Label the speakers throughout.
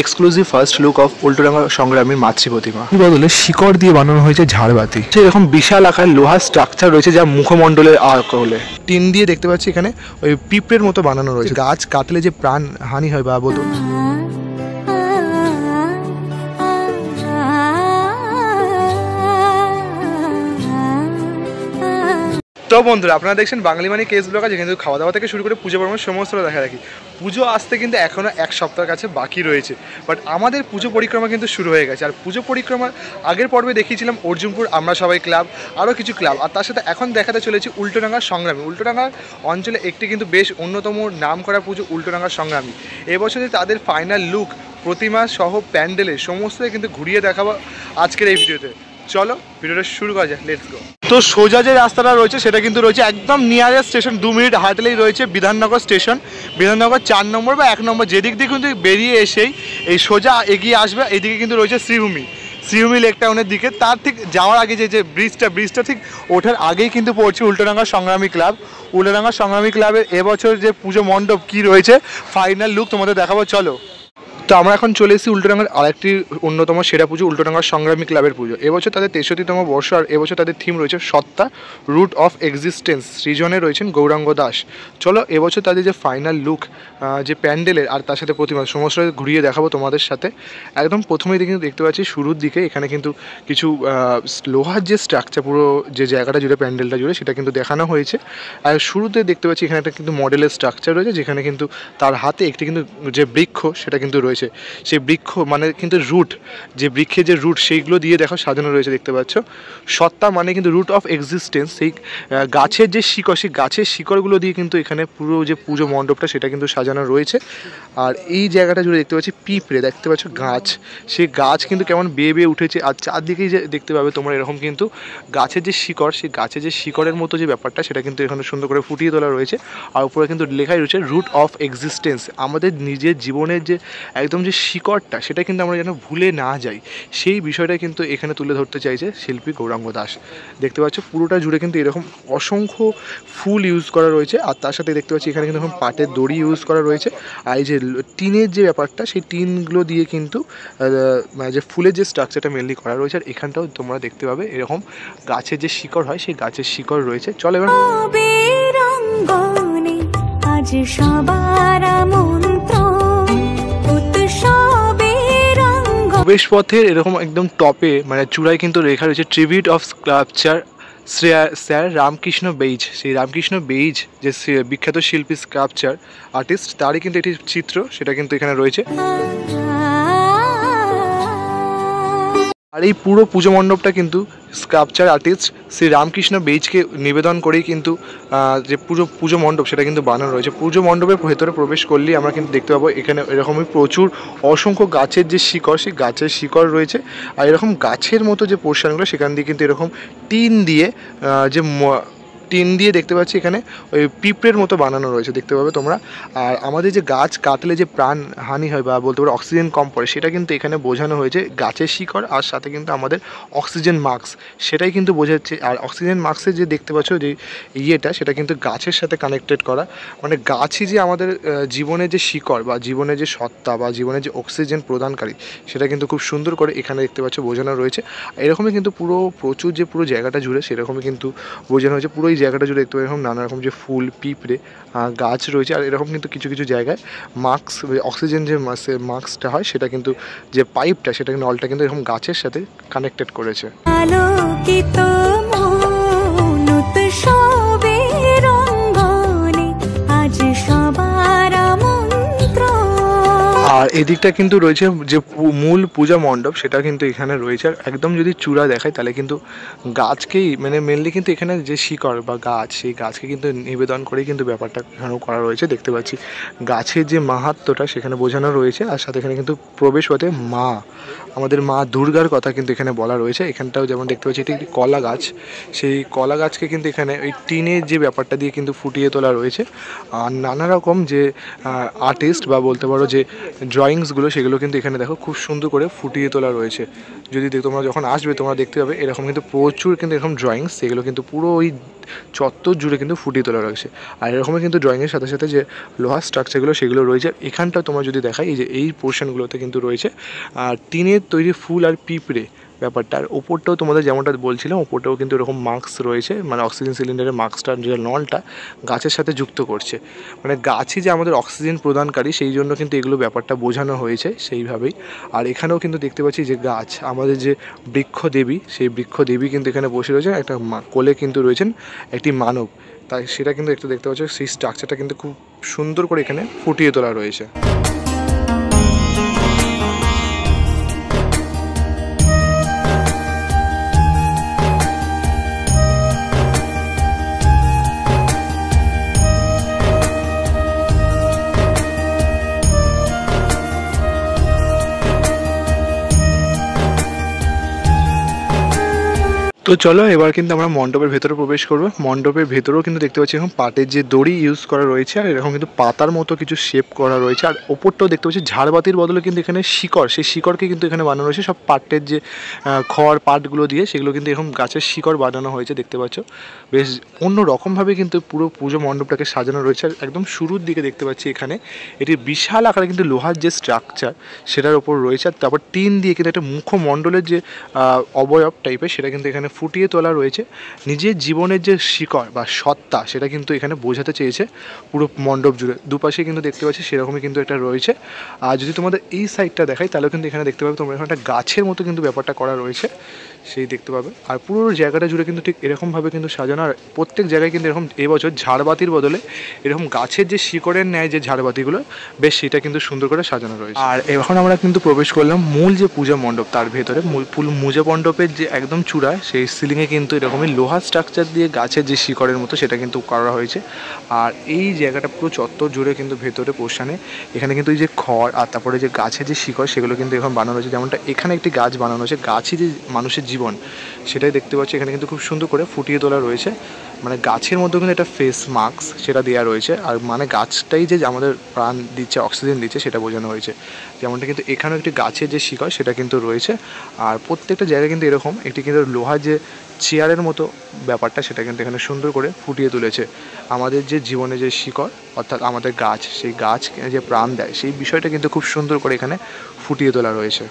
Speaker 1: Exclusive first look of Ultadanga সংগ্রামীর মাতৃ প্রতিমা বদলে শিকড় দিয়ে বানানো হয়েছে ঝাড়বাতি। এরকম বিশাল আকার লোহার স্ট্রাকচার রয়েছে যা মুখমণ্ডলের আকারে টিন দিয়ে দেখতে পাচ্ছি এখানে ওই পিঁপড়ের মতো বানানো রয়েছে। গাছ কাটলে যে প্রাণ হানি হয় বা বলতো তো বন্ধুরা আপনারা দেখছেন বাঙালি মানে কেস ব্লগার, যেখানে খাওয়া দাওয়া থেকে শুরু করে পুজো পর্ব সমস্তটা দেখা রাখি। পুজো আসতে কিন্তু এখনও এক সপ্তাহের কাছে বাকি রয়েছে, বাট আমাদের পুজো পরিক্রমা কিন্তু শুরু হয়ে গেছে। আর পুজো পরিক্রমার আগের পর্বে দেখিয়েছিলাম অর্জুনপুর আমরা সবাই ক্লাব, আরও কিছু ক্লাব, আর তার সাথে এখন দেখাতে চলেছি উল্টোডাঙ্গা সংগ্রামী। উল্টোডাঙ্গার অঞ্চলে একটি কিন্তু বেশ অন্যতম নাম করা পুজো উল্টোডাঙ্গা সংগ্রামী। এবছরে তাদের ফাইনাল লুক, প্রতিমা সহ প্যান্ডেলে সমস্ত কিন্তু ঘুরিয়ে দেখাবো আজকের এই ভিডিওতে। চলো ভিডিওটা শুরু করা যায়, লেটস গো। তো সোজা যে রাস্তাটা রয়েছে সেটা কিন্তু রয়েছে একদম নিয়ারেস্ট স্টেশন, 2 মিনিট হাঁটলেই রয়েছে বিধাননগর স্টেশন। বিধাননগর 4 নম্বর বা 1 নম্বর যেদিক দিয়ে কিন্তু বেরিয়ে এসেই এই সোজা এগিয়ে আসবে, এইদিকে কিন্তু রয়েছে শ্রীভূমি লেক টাউনের দিকে। তার ঠিক যাওয়ার আগে যে ব্রিজটা ঠিক ওঠার আগেই কিন্তু পড়ছে উল্টোডাঙ্গা সংগ্রামী ক্লাব। উল্টোডাঙ্গা সংগ্রামী ক্লাবের এবছর যে পুজো মণ্ডপ কী রয়েছে ফাইনাল লুক তোমাদের দেখাবো, চলো। তো আমরা এখন চলে এসেছি উল্টোডাঙ্গার আরেকটি অন্যতম সেরা পুজো, উল্টোডাঙ্গার সংগ্রামী ক্লাবের পুজো। এবছর তাদের 63তম বর্ষ, আর এবছর তাদের থিম রয়েছে সত্তা, রুট অফ এক্সিস্টেন্স। সৃজনে রয়েছেন গৌরাঙ্গ দাস। চলো এবছর তাদের যে ফাইনাল লুক, যে প্যান্ডেলের আর তার সাথে প্রতিমা সমস্ত ঘুরিয়ে দেখাবো তোমাদের সাথে। একদম প্রথমেই কিন্তু দেখতে পাচ্ছি শুরুর দিকে এখানে কিন্তু কিছু লোহার যে স্ট্রাকচার, পুরো যে জায়গাটা জুড়ে প্যান্ডেলটা জুড়ে সেটা কিন্তু দেখানো হয়েছে। আর শুরুতে দেখতে পাচ্ছি এখানে একটা কিন্তু মডেলের স্ট্রাকচার রয়েছে, যেখানে কিন্তু তার হাতে একটি কিন্তু যে বৃক্ষ সেটা কিন্তু রয়েছে। সেই বৃক্ষ মানে কিন্তু রুট, যে বৃক্ষের যে রুট সেইগুলো দিয়ে দেখো সাজানো রয়েছে, দেখতে পাচ্ছ। সত্তা মানে কিন্তু রুট অফ এক্সিস্টেন্স, সেই গাছের যে শিকড়, সেই গাছের শিকড়গুলো দিয়ে কিন্তু এখানে পুরো যে পুজো মণ্ডপটা সেটা কিন্তু সাজানো রয়েছে। আর এই জায়গাটা জুড়ে দেখতে পাচ্ছি পিঁপড়ে, দেখতে পাচ্ছ গাছ, সেই গাছ কিন্তু কেমন বেয়ে বেয়ে উঠেছে। আর চারদিকেই যে দেখতে পাবে তোমরা এরকম কিন্তু গাছের যে শিকড়, সেই গাছের যে শিকড়ের মতো যে ব্যাপারটা সেটা কিন্তু এখানে সুন্দর করে ফুটিয়ে তোলা রয়েছে। আর উপরে কিন্তু লেখাই রয়েছে রুট অফ এক্সিস্টেন্স। আমাদের নিজের জীবনের যে একদম যে শিকড়টা সেটা কিন্তু আমরা যেন ভুলে না যাই, সেই বিষয়টা কিন্তু এখানে তুলে ধরতে চাইছে শিল্পী গৌরাঙ্গ দাস। দেখতে পাচ্ছ পুরোটা জুড়ে কিন্তু এরকম অসংখ্য ফুল ইউজ করা রয়েছে, আর তার সাথে দেখতে পাচ্ছি এখানে কিন্তু পাটের দড়ি ইউজ করা রয়েছে। আর এই যে টিনের যে ব্যাপারটা, সেই টিনগুলো দিয়ে কিন্তু যে ফুলের যে স্ট্রাকচারটা মেনলি করা রয়েছে। আর এখানটাও তোমরা দেখতে পাবে এরকম গাছের যে শিকড় হয় সেই গাছের শিকড় রয়েছে। চলো এবার প্রবেশ পথের এরকম একদম টপে মানে চূড়ায় কিন্তু লেখা রয়েছে tribute of sculpture sir Ramkrishna Baij. সেই রামকৃষ্ণ বেইজ যে বিখ্যাত শিল্পী, স্কাল্পচার আর্টিস্ট, তারই কিন্তু একটি চিত্র সেটা কিন্তু এখানে রয়েছে। আর এই পুরো পুজো মণ্ডপটা কিন্তু স্কাল্পচার আর্টিস্ট শ্রী রামকৃষ্ণ বেইজকে নিবেদন করেই কিন্তু যে পুজো মণ্ডপ সেটা কিন্তু বানানো রয়েছে। পুজো মণ্ডপের ভেতরে প্রবেশ করলেই আমরা কিন্তু দেখতে পাবো এখানে এরকমই প্রচুর অসংখ্য গাছের যে শিকড়, সেই গাছের শিকড় রয়েছে। আর এরকম গাছের মতো যে পোর্শনগুলো সেখান দিয়ে কিন্তু এরকম টিন দিয়ে দেখতে পাচ্ছি এখানে ওই পিঁপড়ের মতো বানানো রয়েছে, দেখতে পাবে তোমরা। আর আমাদের যে গাছ কাটলে যে প্রাণ হানি হয় বা বলতে পারো অক্সিজেন কম পড়ে, সেটা কিন্তু এখানে বোঝানো হয়েছে গাছের শিকড় আর সাথে কিন্তু আমাদের অক্সিজেন মাস্ক, সেটাই কিন্তু বোঝাচ্ছে। আর অক্সিজেন মাস্কের যে দেখতে পাচ্ছ যে ইয়েটা, সেটা কিন্তু গাছের সাথে কানেক্টেড করা, মানে গাছই যে আমাদের জীবনের যে শিকড় বা জীবনের যে সত্তা বা জীবনের যে অক্সিজেন প্রদানকারী, সেটা কিন্তু খুব সুন্দর করে এখানে দেখতে পাচ্ছ বোঝানো রয়েছে। এরকমই কিন্তু প্রচুর যে পুরো জায়গাটা জুড়ে সেরকমই কিন্তু বোঝানো হয়েছে। পুরো এই জায়গাটা জুড়ে দেখতে পাই এরকম নানা রকম যে ফুল, পিঁপড়ে, গাছ রয়েছে। আর এরকম কিন্তু কিছু কিছু জায়গায় মাস্ক, অক্সিজেন যে মাস্কটা হয় সেটা কিন্তু যে পাইপটা সেটা কিন্তু অলটা কিন্তু এরকম গাছের সাথে কানেক্টেড করেছে। আর এদিকটা কিন্তু রয়েছে যে মূল পূজা মণ্ডপ, সেটা কিন্তু এখানে রয়েছে। আর একদম যদি চূড়া দেখায় তাহলে কিন্তু গাছকেই মানে মেনলি কিন্তু এখানে যে শিকড় বা গাছ, সেই গাছকে কিন্তু নিবেদন করেই কিন্তু ব্যাপারটা এখানেও করা রয়েছে। দেখতে পাচ্ছি গাছের যে মাহাত্ম্যটা সেখানে বোঝানো রয়েছে। আর সাথে এখানে কিন্তু প্রবেশ পথে আমাদের মা দুর্গার কথা কিন্তু এখানে বলা রয়েছে। এখানটাও যেমন দেখতে পাচ্ছি এটি একটি কলা গাছ, সেই কলা গাছকে কিন্তু এখানে ওই টিনের যে ব্যাপারটা দিয়ে কিন্তু ফুটিয়ে তোলা রয়েছে। আর নানা রকম যে আর্টিস্ট বা বলতে পারো যে ড্রয়িংসগুলো সেগুলো কিন্তু এখানে দেখো খুব সুন্দর করে ফুটিয়ে তোলা রয়েছে। যদি তোমরা যখন আসবে তোমরা দেখতে পাবে এরকম কিন্তু প্রচুর কিন্তু এরকম ড্রয়িংস, সেগুলো কিন্তু পুরো ওই চত্বর জুড়ে কিন্তু ফুটিয়ে তোলা রয়েছে। আর এরকমই কিন্তু ড্রয়িংয়ের সাথে সাথে যে লোহার স্ট্রাকচারগুলো সেগুলো রয়েছে। এখানটা তোমরা যদি দেখাই এই যে এই পোর্শনগুলোতে কিন্তু রয়েছে আর টিনের তৈরি ফুল আর পিঁপড়ে ব্যাপারটা। আর ওপরটাও তোমাদের যেমনটা বলছিলাম ওপরটাও কিন্তু এরকম মাস্ক রয়েছে, মানে অক্সিজেন সিলিন্ডারের মাস্কটা যে নলটা গাছের সাথে যুক্ত করছে, মানে গাছই যে আমাদের অক্সিজেন প্রদানকারী সেই জন্য কিন্তু এগুলো ব্যাপারটা বোঝানো হয়েছে সেইভাবেই। আর এখানেও কিন্তু দেখতে পাচ্ছি যে গাছ আমাদের যে বৃক্ষ দেবী, সেই বৃক্ষ দেবী কিন্তু এখানে বসে রয়েছেন, একটা কোলে কিন্তু রয়েছেন একটি মানব, তাই সেটা কিন্তু একটু দেখতে পাচ্ছ। সেই স্ট্রাকচারটা কিন্তু খুব সুন্দর করে এখানে ফুটিয়ে তোলা রয়েছে। তো চলো এবার কিন্তু আমরা মণ্ডপের ভেতরে প্রবেশ করবো। মণ্ডপের ভেতরেও কিন্তু দেখতে পাচ্ছি এরকম পাটের যে দড়ি ইউজ করা রয়েছে আর এরকম কিন্তু পাতার মতো কিছু শেপ করা রয়েছে। আর ওপরটাও দেখতে পাচ্ছি ঝাড়বাতির বদলে কিন্তু এখানে শিকড়, সেই শিকড়কে কিন্তু এখানে বানানো রয়েছে সব পাটের যে খড় পাটগুলো দিয়ে, সেগুলো কিন্তু এরকম গাছের শিকড় বানানো হয়েছে দেখতে পাচ্ছ। বেশ অন্য রকমভাবে কিন্তু পুরো পুজো মণ্ডপটাকে সাজানো রয়েছে। আর একদম শুরুর দিকে দেখতে পাচ্ছি এখানে এটি বিশাল আকারে কিন্তু লোহার যে স্ট্রাকচার সেটার ওপর রয়েছে। আর তারপর টিন দিয়ে কিন্তু একটা মুখমণ্ডলের যে অবয়ব টাইপের সেটা কিন্তু এখানে ফুটিয়ে তোলা রয়েছে। নিজের জীবনের যে শিকড় বা সত্তা সেটা কিন্তু এখানে বোঝাতে চেয়েছে পুরো মণ্ডপ জুড়ে। দুপাশে কিন্তু দেখতে পাচ্ছি সেরকমই কিন্তু একটা রয়েছে। আর যদি তোমাদের এই সাইডটা দেখাই তাহলে কিন্তু এখানে দেখতে পাবে তোমরা এখানে একটা গাছের মতো কিন্তু ব্যাপারটা করা রয়েছে, সেই দেখতে পাবে। আর পুরো জায়গাটা জুড়ে কিন্তু ঠিক এরকমভাবে কিন্তু সাজানো। আর প্রত্যেক জায়গায় কিন্তু এরকম এবছর ঝাড়বাতির বদলে এরকম গাছের যে শিকড়ের ন্যায় যে ঝাড়বাতিগুলো বেশ সেটা কিন্তু সুন্দর করে সাজানো রয়েছে। আর এখন আমরা কিন্তু প্রবেশ করলাম মূল যে পূজা মণ্ডপ তার ভেতরে। পূজা মণ্ডপের যে একদম চূড়ায় সেই সিলিংয়ে কিন্তু এরকমই লোহার স্ট্রাকচার দিয়ে গাছের যে শিকড়ের মতো সেটা কিন্তু করা হয়েছে। আর এই জায়গাটা পুরো চত্বর জুড়ে কিন্তু ভেতরে পোষানে এখানে কিন্তু এই যে খড় আর তারপরে যে গাছের যে শিকড় সেগুলো কিন্তু এখন বানানো হয়েছে। যেমনটা এখানে একটি গাছ বানানো হয়েছে, গাছই যে মানুষের জীবন সেটাই দেখতে পাচ্ছি এখানে কিন্তু খুব সুন্দর করে ফুটিয়ে তোলা রয়েছে। মানে গাছের মধ্যে কিন্তু একটা ফেস মাস্ক সেটা দেওয়া রয়েছে। আর মানে গাছটাই যে আমাদের প্রাণ দিচ্ছে, অক্সিজেন দিচ্ছে সেটা বোঝানো হয়েছে। যেমনটা কিন্তু এখানেও একটি গাছের যে শিকড় সেটা কিন্তু রয়েছে। আর প্রত্যেকটা জায়গায় কিন্তু এরকম একটি কিন্তু লোহার যে চেয়ারের মতো ব্যাপারটা সেটা কিন্তু এখানে সুন্দর করে ফুটিয়ে তুলেছে। আমাদের যে জীবনে যে শিকড় অর্থাৎ আমাদের গাছ, সেই গাছ যে প্রাণ দেয় সেই বিষয়টা কিন্তু খুব সুন্দর করে এখানে ফুটিয়ে তোলা রয়েছে।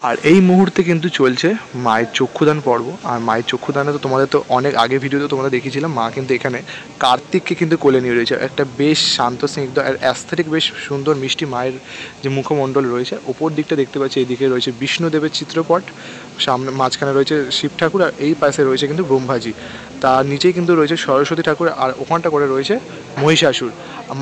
Speaker 1: আর এই মুহূর্তে কিন্তু চলছে মায়ের চক্ষুদান পর্ব। আর মায়ের চক্ষুদানে তো তোমাদের তো অনেক আগে ভিডিওতে তোমরা দেখিয়েছিলাম মা কিন্তু এখানে কার্তিককে কিন্তু কোলে নিয়ে রয়েছে। একটা বেশ শান্ত স্নিগ্ধ আর অ্যাস্থেটিক বেশ সুন্দর মিষ্টি মায়ের যে মুখমণ্ডল রয়েছে। ওপর দিকটা দেখতে পাচ্ছি এইদিকে রয়েছে বিষ্ণুদেবের চিত্রপট, সামনে মাঝখানে রয়েছে শিব ঠাকুর আর এই পাশে রয়েছে কিন্তু ব্রহ্মাজি, তার নিচেই কিন্তু রয়েছে সরস্বতী ঠাকুর আর ওখানটা করে রয়েছে মহিষাসুর।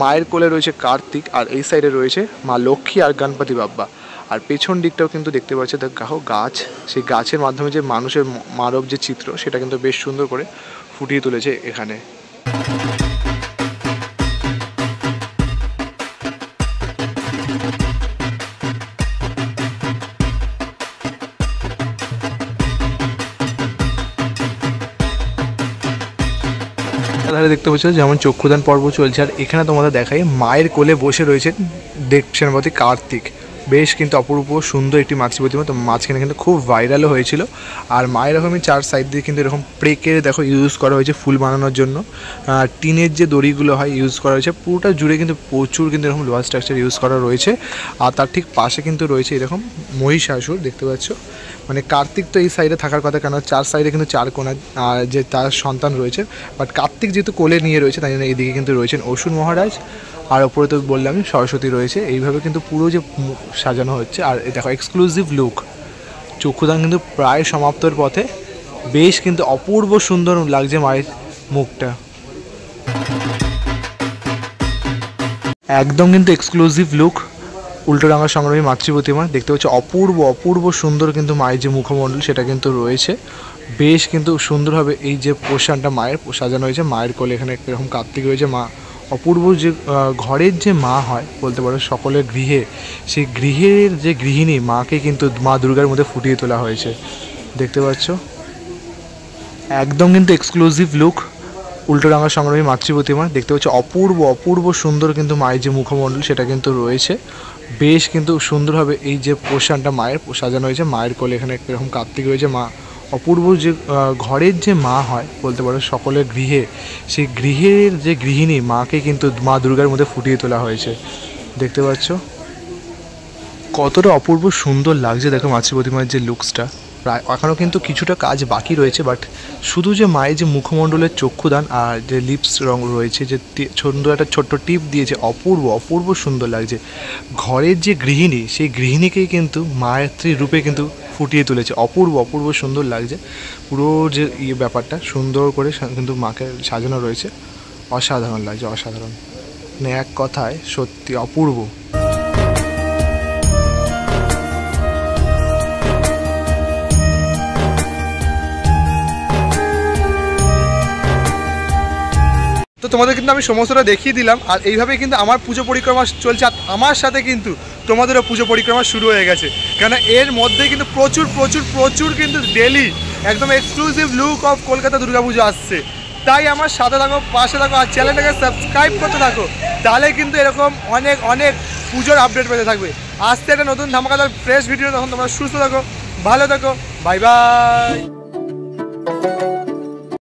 Speaker 1: মায়ের কোলে রয়েছে কার্তিক আর এই সাইডে রয়েছে মা লক্ষ্মী আর গণপতি বাপ্পা। আর পেছন দিকটাও কিন্তু দেখতে পাচ্ছে দেখো গাছ, সেই গাছের মাধ্যমে যে মানুষের মানব যে চিত্র সেটা কিন্তু বেশ সুন্দর করে ফুটিয়ে তুলেছে এখানে। তাহলে দেখতে পাচ্ছ যেমন চক্ষুদান পর্ব চলছে। আর এখানে তোমাদের দেখাই মায়ের কোলে বসে রয়েছেন সেনাপতি কার্তিক, বেশ কিন্তু অপূর্ব সুন্দর একটি মাতৃ প্রতিমা। তো মাঝখানে কিন্তু খুব ভাইরালও হয়েছিল। আর মায়ের এরকমই চার সাইড দিয়ে কিন্তু এরকম প্রেকের দেখো ইউজ করা হয়েছে ফুল বানানোর জন্য। টিনের যে দড়িগুলো হয় ইউজ করা হয়েছে, পুরোটা জুড়ে কিন্তু প্রচুর কিন্তু এরকম লোহার স্ট্রাকচার ইউজ করা রয়েছে। আর তার ঠিক পাশে কিন্তু রয়েছে এরকম মহিষাসুর দেখতে পাচ্ছ। মানে কার্তিক তো এই সাইডে থাকার কথা, কেন চার সাইডে কিন্তু চার কোণা যে তার সন্তান রয়েছে, বাট কার্তিক যেহেতু কোলে নিয়ে রয়েছে তাই জন্য এইদিকে কিন্তু রয়েছেন অসুর মহারাজ আর ওপরে তো বললাম সরস্বতী রয়েছে। এইভাবে কিন্তু পুরো যে সাজানো হচ্ছে। আর দেখো এক্সক্লুসিভ লুক, চক্ষুদান কিন্তু প্রায় সমাপ্তর পথে, বেশ কিন্তু অপূর্ব সুন্দর লাগছে মায়ের মুখটা, একদম কিন্তু এক্সক্লুসিভ লুক। উল্টোডাঙ্গা সংগ্রামী মাতৃ প্রতিমা দেখতে পাচ্ছি অপূর্ব অপূর্ব সুন্দর কিন্তু মায়ের যে মুখমণ্ডল সেটা কিন্তু রয়েছে। বেশ কিন্তু সুন্দরভাবে এই যে পোশাকটা মায়ের সাজানো হয়েছে। মায়ের কোলে এখানে এরকম কার্তিক রয়েছে। মা অপূর্ব যে ঘরের যে মা হয় বলতে পারো সকলের গৃহে, সেই গৃহের যে গৃহিণী মাকে কিন্তু মা দুর্গার মধ্যে ফুটিয়ে তোলা হয়েছে দেখতে পাচ্ছ। একদম কিন্তু এক্সক্লুসিভ লুক। উল্টোডাঙ্গা সংগ্রামী মাতৃ প্রতিমা দেখতে পাচ্ছি, অপূর্ব অপূর্ব সুন্দর কিন্তু মায়ের যে মুখমণ্ডল সেটা কিন্তু রয়েছে। বেশ কিন্তু সুন্দরভাবে এই যে পোশাকটা মায়ের সাজানো হয়েছে। মায়ের কোলে এখানে এরকম কার্তিক রয়েছে। মা অপূর্ব যে ঘরের যে মা হয় বলতে পারো সকলের গৃহে, সেই গৃহের যে গৃহিণী মাকে কিন্তু মা দুর্গার মধ্যে ফুটিয়ে তোলা হয়েছে। দেখতে পাচ্ছ কতটা অপূর্ব সুন্দর লাগছে। দেখো মাতৃ প্রতিমার যে লুকসটা, প্রায় এখনও কিন্তু কিছুটা কাজ বাকি রয়েছে, বাট শুধু যে মায়ের যে মুখমণ্ডলের চক্ষুদান আর যে লিপস রং রয়েছে, যে সুন্দর একটা ছোট্ট টিপ দিয়েছে, অপূর্ব অপূর্ব সুন্দর লাগছে। ঘরের যে গৃহিণী, সেই গৃহিণীকেই কিন্তু মাতৃ রূপে কিন্তু ফুটিয়ে তুলেছে। অপূর্ব অপূর্ব সুন্দর লাগছে পুরো যে ব্যাপারটা, সুন্দর করে কিন্তু মাকে সাজানো রয়েছে। অসাধারণ লাগছে, অসাধারণ, মানে এক কথায় সত্যি অপূর্ব। তো তোমাদের কিন্তু আমি সমস্তটা দেখিয়ে দিলাম, আর এইভাবে কিন্তু আমার পুজো পরিক্রমা চলছে। আর আমার সাথে কিন্তু তোমাদেরও পুজো পরিক্রমা শুরু হয়ে গেছে, কেন এর মধ্যে কিন্তু প্রচুর প্রচুর প্রচুর কিন্তু ডেলি একদম exclusive look of Kolkata Durga Puja আসছে। তাই আমার সাথে থাকো, পাশে থাকো, আর চ্যানেলটাকে সাবস্ক্রাইব করতে থাকো, তাহলে কিন্তু এরকম অনেক অনেক পুজোর আপডেট পেতে থাকবে। আসতে একটা নতুন ধামাকাদার ফ্রেশ ভিডিও, তখন তোমরা সুস্থ থাকো, ভালো থাকো, বাই বাই।